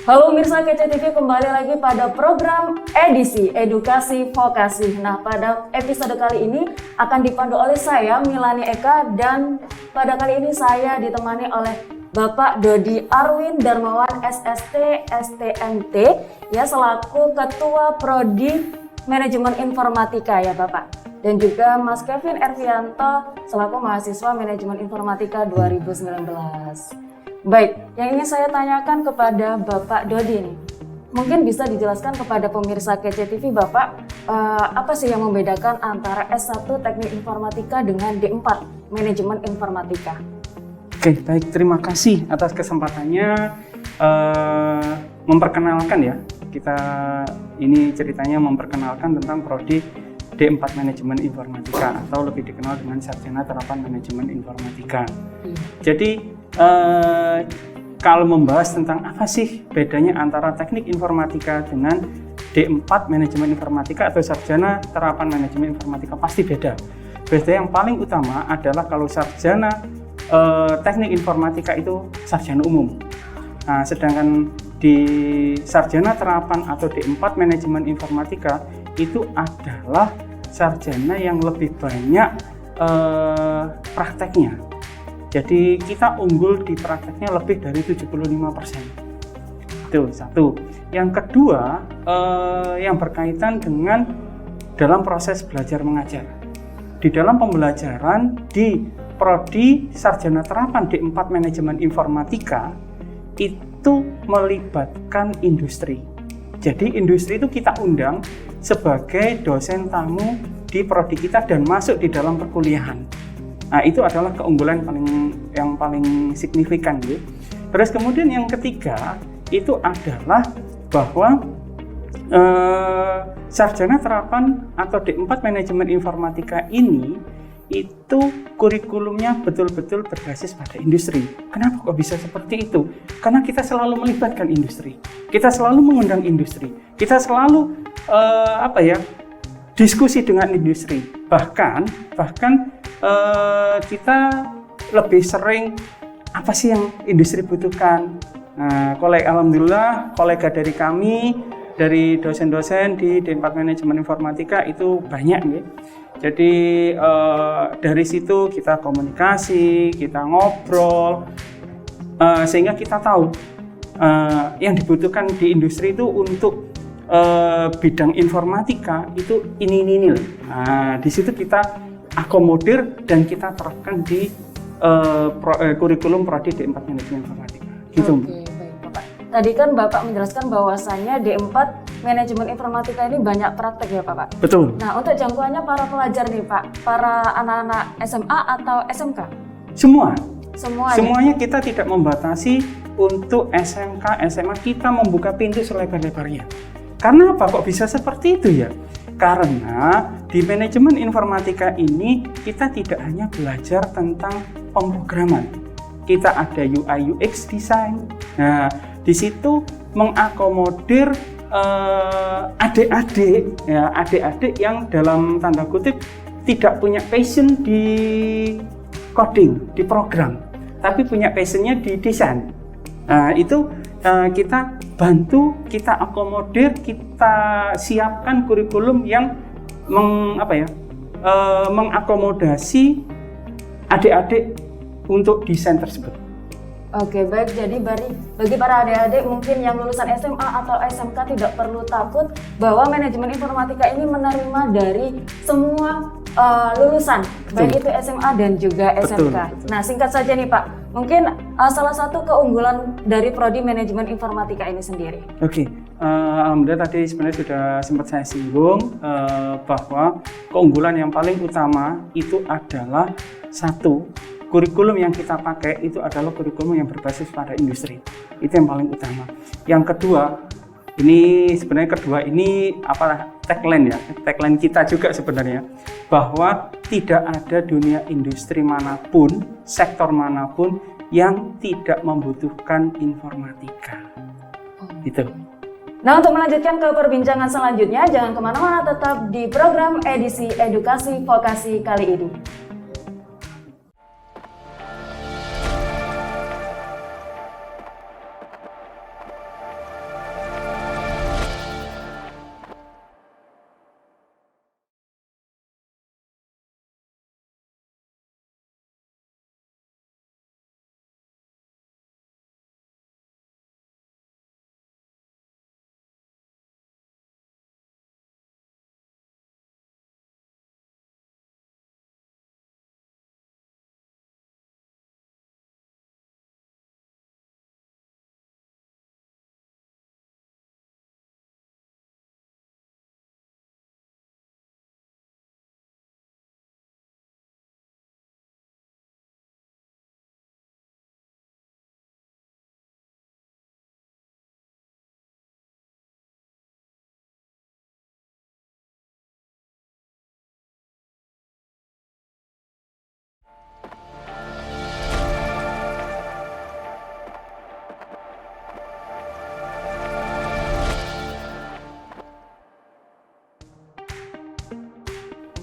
Halo Mirsa Kece TV, kembali lagi pada program edisi Edukasi Vokasi. Nah, pada episode kali ini akan dipandu oleh saya, Milani Eka, dan pada kali ini saya ditemani oleh Bapak Dodi Arwin Darmawan SST STMT, ya, selaku Ketua Prodi Manajemen Informatika ya Bapak. Dan juga Mas Kevin Ervianto selaku mahasiswa Manajemen Informatika 2019. Baik, yang ingin saya tanyakan kepada Bapak Dodi nih, mungkin bisa dijelaskan kepada pemirsa Kece TV Bapak, apa sih yang membedakan antara S1 Teknik Informatika dengan D4 Manajemen Informatika? Oke, baik, terima kasih atas kesempatannya memperkenalkan ya. Kita ini ceritanya memperkenalkan tentang prodi D4 Manajemen Informatika atau lebih dikenal dengan Sarjana Terapan Manajemen Informatika. Jadi kalau membahas tentang apa sih bedanya antara Teknik Informatika dengan D4 Manajemen Informatika atau Sarjana Terapan Manajemen Informatika, pasti beda. Beda yang paling utama adalah kalau Sarjana Teknik Informatika itu sarjana umum. Nah, sedangkan di Sarjana Terapan atau D4 Manajemen Informatika itu adalah sarjana yang lebih banyak prakteknya. Jadi kita unggul di prakteknya lebih dari 75%. Itu satu. Yang kedua, yang berkaitan dengan dalam proses belajar mengajar. Di dalam pembelajaran di Prodi Sarjana Terapan D4 Manajemen Informatika itu melibatkan industri. Jadi industri itu kita undang sebagai dosen tamu di prodi kita dan masuk di dalam perkuliahan. Nah, itu adalah keunggulan yang paling signifikan gitu. Terus kemudian yang ketiga itu adalah bahwa Sarjana Terapan atau D4 Manajemen Informatika ini itu kurikulumnya betul-betul berbasis pada industri. Kenapa kok bisa seperti itu? Karena kita selalu melibatkan industri. Kita selalu mengundang industri. Kita selalu diskusi dengan industri. Bahkan kita lebih sering apa sih yang industri butuhkan. Nah, alhamdulillah kolega dari kami, dari dosen-dosen di D4 Manajemen Informatika itu banyak nih. Jadi dari situ kita komunikasi, kita ngobrol, sehingga kita tahu yang dibutuhkan di industri itu untuk bidang informatika itu ini. Nah, di situ kita akomodir dan kita terapkan di kurikulum prodi D4 Manajemen Informatika. Gitu. Oke, baik Bapak. Tadi kan Bapak menjelaskan bahwasannya D4 Manajemen Informatika ini banyak praktek ya Pak? Betul. Nah, untuk jangkauannya para pelajar nih Pak, para anak-anak SMA atau SMK? Semua. Ya? Semuanya kita tidak membatasi untuk SMK, SMA, kita membuka pintu selebar-lebarnya. Karena apa kok bisa seperti itu ya? Karena di manajemen informatika ini kita tidak hanya belajar tentang pemrograman. Kita ada UI UX design. Nah, di situ mengakomodir adik-adik yang dalam tanda kutip tidak punya passion di coding, di program, tapi punya passionnya di desain. Nah, itu kita bantu, kita akomodir, kita siapkan kurikulum yang mengakomodasi adik-adik untuk desain tersebut. Oke, baik. Jadi bagi para adik-adik mungkin yang lulusan SMA atau SMK tidak perlu takut bahwa manajemen informatika ini menerima dari semua lulusan, baik itu SMA dan juga SMK. Betul. Nah, singkat saja nih Pak, mungkin salah satu keunggulan dari prodi manajemen informatika ini sendiri. Oke, alhamdulillah tadi sebenarnya sudah sempat saya singgung bahwa keunggulan yang paling utama itu adalah satu, kurikulum yang kita pakai itu adalah kurikulum yang berbasis pada industri. Itu yang paling utama. Yang kedua, ini tagline ya, tagline kita juga sebenarnya, bahwa tidak ada dunia industri manapun, sektor manapun yang tidak membutuhkan informatika. Gitu. Nah, untuk melanjutkan ke perbincangan selanjutnya, jangan kemana-mana, tetap di program edisi Edukasi Vokasi kali ini.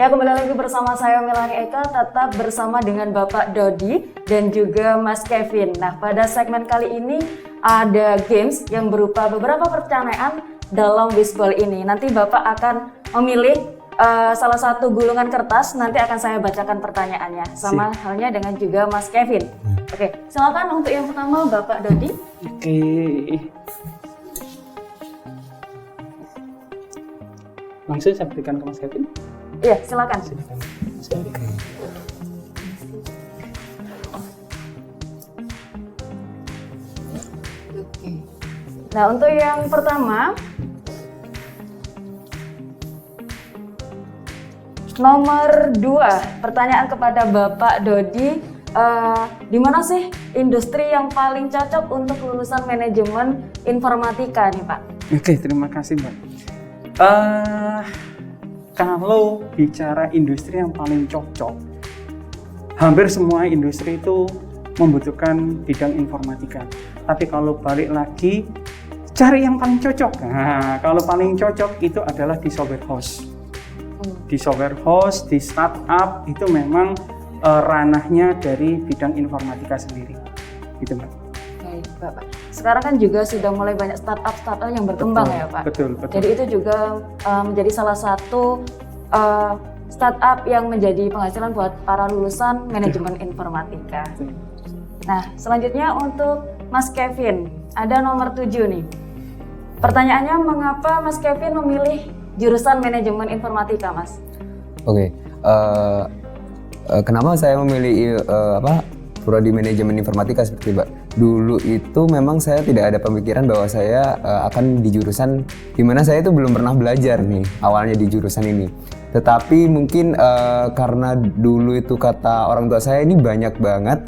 Ya, kembali lagi bersama saya Milani Eka, tetap bersama dengan Bapak Dodi dan juga Mas Kevin. Nah, pada segmen kali ini ada games yang berupa beberapa pertanyaan dalam Wishball ini. Nanti Bapak akan memilih salah satu gulungan kertas, nanti akan saya bacakan pertanyaannya. Sama halnya dengan juga Mas Kevin. Oke, silakan untuk yang pertama Bapak Dodi. Oke. Langsung saya berikan ke Mas Kevin. Iya, silakan. Nah, untuk yang pertama, nomor 2, pertanyaan kepada Bapak Dodi, di mana sih industri yang paling cocok untuk lulusan manajemen informatika nih Pak? Oke, terima kasih Mbak. Kalau bicara industri yang paling cocok, hampir semua industri itu membutuhkan bidang informatika. Tapi kalau balik lagi, cari yang paling cocok. Nah, kalau paling cocok itu adalah di software house. Di software house, di startup itu memang ranahnya dari bidang informatika sendiri. Gitu Mbak. Baik, Bapak. Sekarang kan juga sudah mulai banyak startup yang berkembang ya Pak. Betul. Jadi itu juga menjadi salah satu startup yang menjadi penghasilan buat para lulusan manajemen informatika. Betul. Nah, selanjutnya untuk Mas Kevin, ada nomor 7 nih. Pertanyaannya, mengapa Mas Kevin memilih jurusan manajemen informatika, Mas? Oke, kenapa saya memilih prodi manajemen informatika seperti Mbak? Dulu itu memang saya tidak ada pemikiran bahwa saya akan di jurusan dimana saya itu belum pernah belajar nih awalnya di jurusan ini. Tetapi mungkin karena dulu itu kata orang tua saya ini banyak banget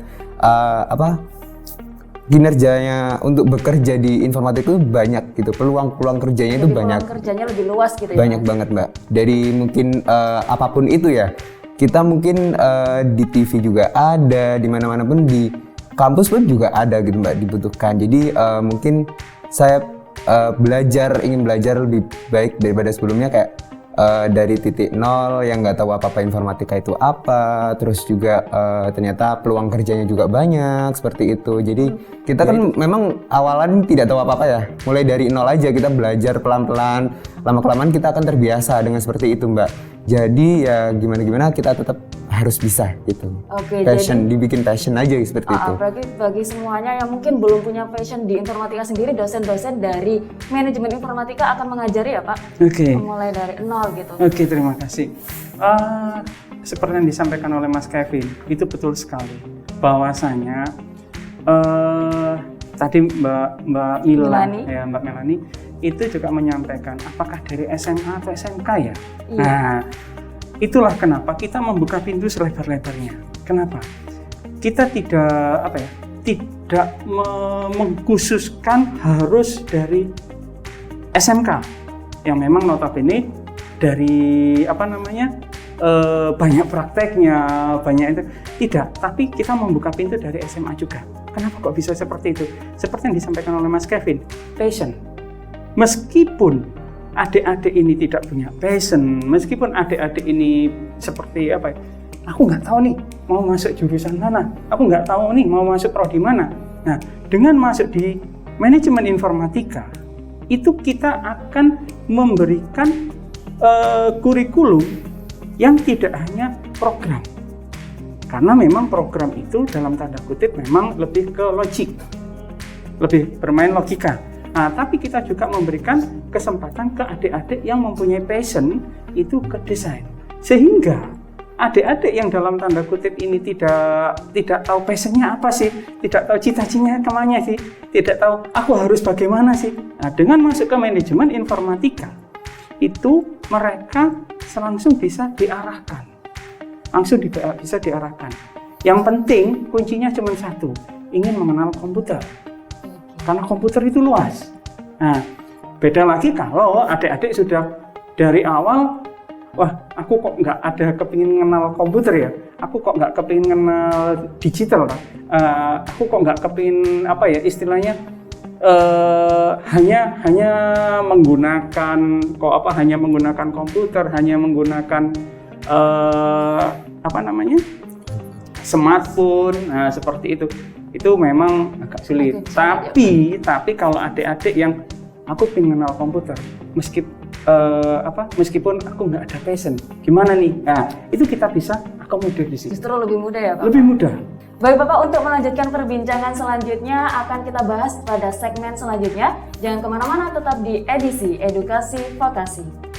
kinerjanya untuk bekerja di informatika itu banyak gitu, peluang kerjanya itu banyak. Peluang kerjanya lebih luas gitu ya? Banyak banget Mbak, dari mungkin apapun itu ya. Kita mungkin di TV juga ada, di mana-mana pun di kampus pun juga ada gitu Mbak, dibutuhkan. Jadi mungkin saya ingin belajar lebih baik daripada sebelumnya, kayak dari titik nol yang nggak tahu apa-apa informatika itu apa, terus juga ternyata peluang kerjanya juga banyak seperti itu. Jadi kita kan memang awalan tidak tahu apa-apa ya, mulai dari nol aja kita belajar pelan-pelan, lama-kelamaan kita akan terbiasa dengan seperti itu Mbak. Jadi ya gimana-gimana kita tetap harus bisa gitu. Oke, passion, jadi dibikin passion aja seperti itu. Berarti bagi semuanya yang mungkin belum punya passion di informatika sendiri, dosen-dosen dari manajemen informatika akan mengajari ya Pak? Oke. Mulai dari nol gitu. Oke, terima kasih. Seperti yang disampaikan oleh Mas Kevin, itu betul sekali. Bahwasanya tadi Mbak Milani. Ya Mbak Melani itu juga menyampaikan apakah dari SMA atau SMK ya. Iya. Nah, itulah kenapa kita membuka pintu selebar-lebarnya. Kenapa? Kita tidak mengkhususkan harus dari SMK yang memang notabene dari banyak prakteknya, banyak itu tidak, tapi kita membuka pintu dari SMA juga. Kenapa kok bisa seperti itu? Seperti yang disampaikan oleh Mas Kevin, passion. Meskipun adik-adik ini tidak punya passion, meskipun adik-adik ini seperti aku nggak tahu nih mau masuk jurusan mana, aku nggak tahu nih mau masuk prodi mana. Nah, dengan masuk di manajemen informatika, itu kita akan memberikan kurikulum yang tidak hanya program. Karena memang program itu dalam tanda kutip memang lebih ke logik, lebih bermain logika. Nah, tapi kita juga memberikan kesempatan ke adik-adik yang mempunyai passion itu ke desain. Sehingga adik-adik yang dalam tanda kutip ini tidak tahu passionnya apa sih, tidak tahu cita-citanya kemana sih, tidak tahu aku harus bagaimana sih. Nah, dengan masuk ke manajemen informatika, itu mereka langsung bisa diarahkan. Bisa diarahkan. Yang penting kuncinya cuma satu, ingin mengenal komputer. Karena komputer itu luas. Nah, beda lagi kalau adik-adik sudah dari awal, wah aku kok nggak ada kepingin mengenal komputer ya, aku kok nggak kepingin mengenal digital, aku kok nggak kepingin istilahnya hanya menggunakan komputer, hanya menggunakan apa namanya, smartphone, nah seperti itu memang agak sulit. Tapi kalau adik-adik yang aku pengen kenal komputer, meskipun aku nggak ada passion, gimana nih? Nah itu kita bisa akomodir di situ. Justru lebih mudah ya Pak? Lebih mudah. Baik Bapak, untuk melanjutkan perbincangan selanjutnya akan kita bahas pada segmen selanjutnya. Jangan kemana-mana, tetap di edisi Edukasi Vokasi.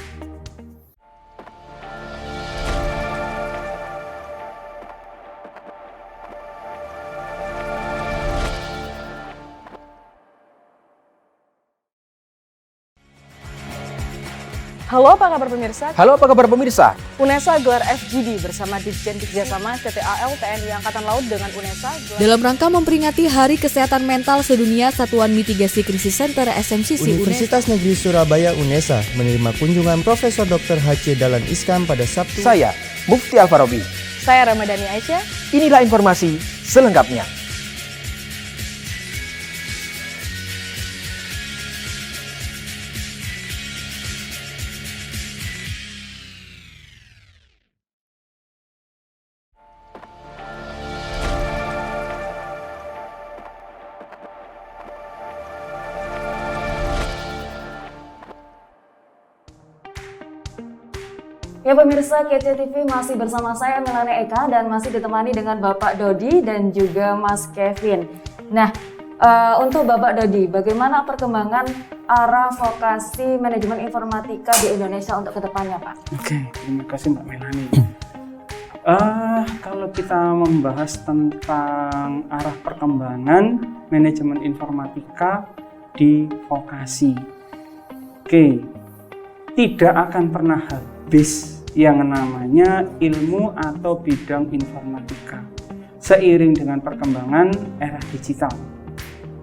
Halo apa kabar pemirsa? Halo, apa kabar pemirsa? UNESA gelar FGD bersama Ditjen Kerjasama TTAL TNI Angkatan Laut dengan UNESA dalam rangka memperingati Hari Kesehatan Mental Sedunia, Satuan Mitigasi Krisis Center SMCC Universitas Negeri Surabaya UNESA menerima kunjungan Profesor Dr. H.C. Dahlan Iskan pada Sabtu. Saya, Mufti Alfarobi. Saya Ramadhani Aisyah. Inilah informasi selengkapnya. Ya pemirsa, KC TV masih bersama saya Milani Eka dan masih ditemani dengan Bapak Dodi dan juga Mas Kevin. Nah, untuk Bapak Dodi, bagaimana perkembangan arah vokasi manajemen informatika di Indonesia untuk kedepannya, Pak? Oke, terima kasih Mbak Melani. Kalau kita membahas tentang arah perkembangan manajemen informatika di vokasi, tidak akan pernah habis yang namanya ilmu atau bidang informatika seiring dengan perkembangan era digital.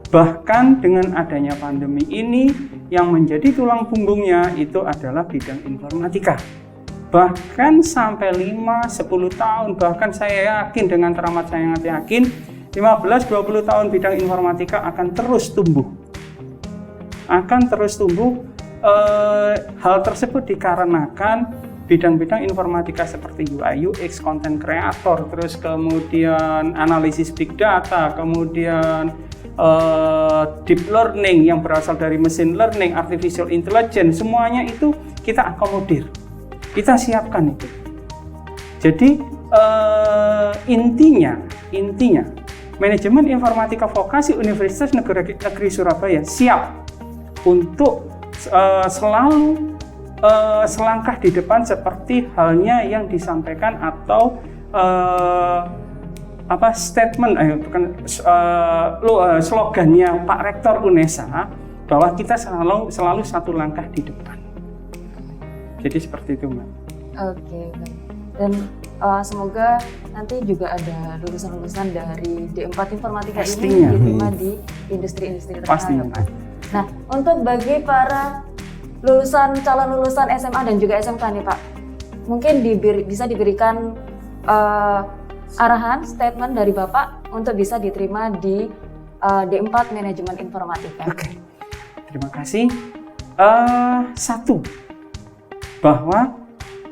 Bahkan dengan adanya pandemi ini yang menjadi tulang punggungnya itu adalah bidang informatika. Bahkan sampai 5-10 tahun, bahkan saya yakin dengan teramat saya yakin 15-20 tahun bidang informatika akan terus tumbuh. Hal tersebut dikarenakan bidang-bidang informatika seperti UI, UX, content creator, terus kemudian analisis big data, kemudian deep learning yang berasal dari machine learning, artificial intelligence, semuanya itu kita akomodir, kita siapkan itu. Jadi intinya manajemen informatika vokasi Universitas Negeri Surabaya siap untuk selalu selangkah di depan seperti halnya yang disampaikan atau slogannya Pak Rektor UNESA bahwa kita selalu satu langkah di depan. Jadi seperti itu, Mbak. Oke, baik. Dan semoga nanti juga ada lulusan-lulusan dari D4 Informatika Pastinya. ini diterima di industri-industri terkenal. Pastinya, ya, Pak. Nah, untuk bagi para calon lulusan SMA dan juga SMK nih Pak, mungkin bisa diberikan arahan, statement dari Bapak untuk bisa diterima di D4 Manajemen Informatika. Oke, terima kasih. Satu, bahwa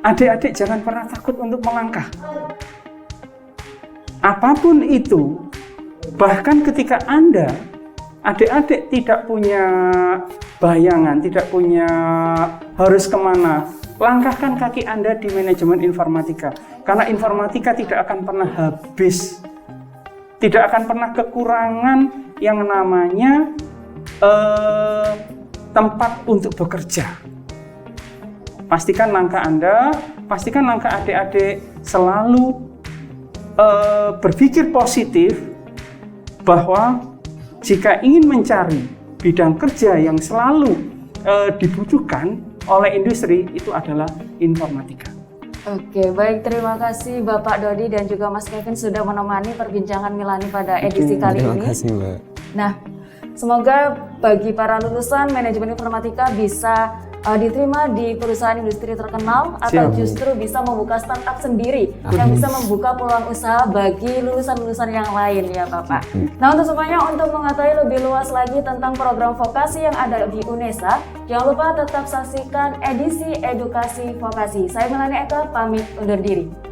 adik-adik jangan pernah takut untuk melangkah. Apapun itu, bahkan ketika adik-adik tidak punya bayangan, tidak punya harus kemana, langkahkan kaki Anda di manajemen informatika. Karena informatika tidak akan pernah habis, tidak akan pernah kekurangan yang namanya tempat untuk bekerja. Pastikan langkah Anda, pastikan langkah adik-adik selalu berpikir positif bahwa jika ingin mencari bidang kerja yang selalu dibutuhkan oleh industri, itu adalah informatika. Oke, baik, terima kasih Bapak Dodi dan juga Mas Kevin sudah menemani perbincangan Milani pada edisi kali ini. Terima kasih, Mbak. Nah, semoga bagi para lulusan manajemen informatika bisa diterima di perusahaan industri terkenal atau Siap. justru bisa membuka startup sendiri yang bisa membuka peluang usaha bagi lulusan-lulusan yang lain ya Bapak. Nah untuk semuanya, untuk mengetahui lebih luas lagi tentang program vokasi yang ada di UNESA, jangan lupa tetap saksikan edisi Edukasi Vokasi. Saya Melani Eka pamit undur diri.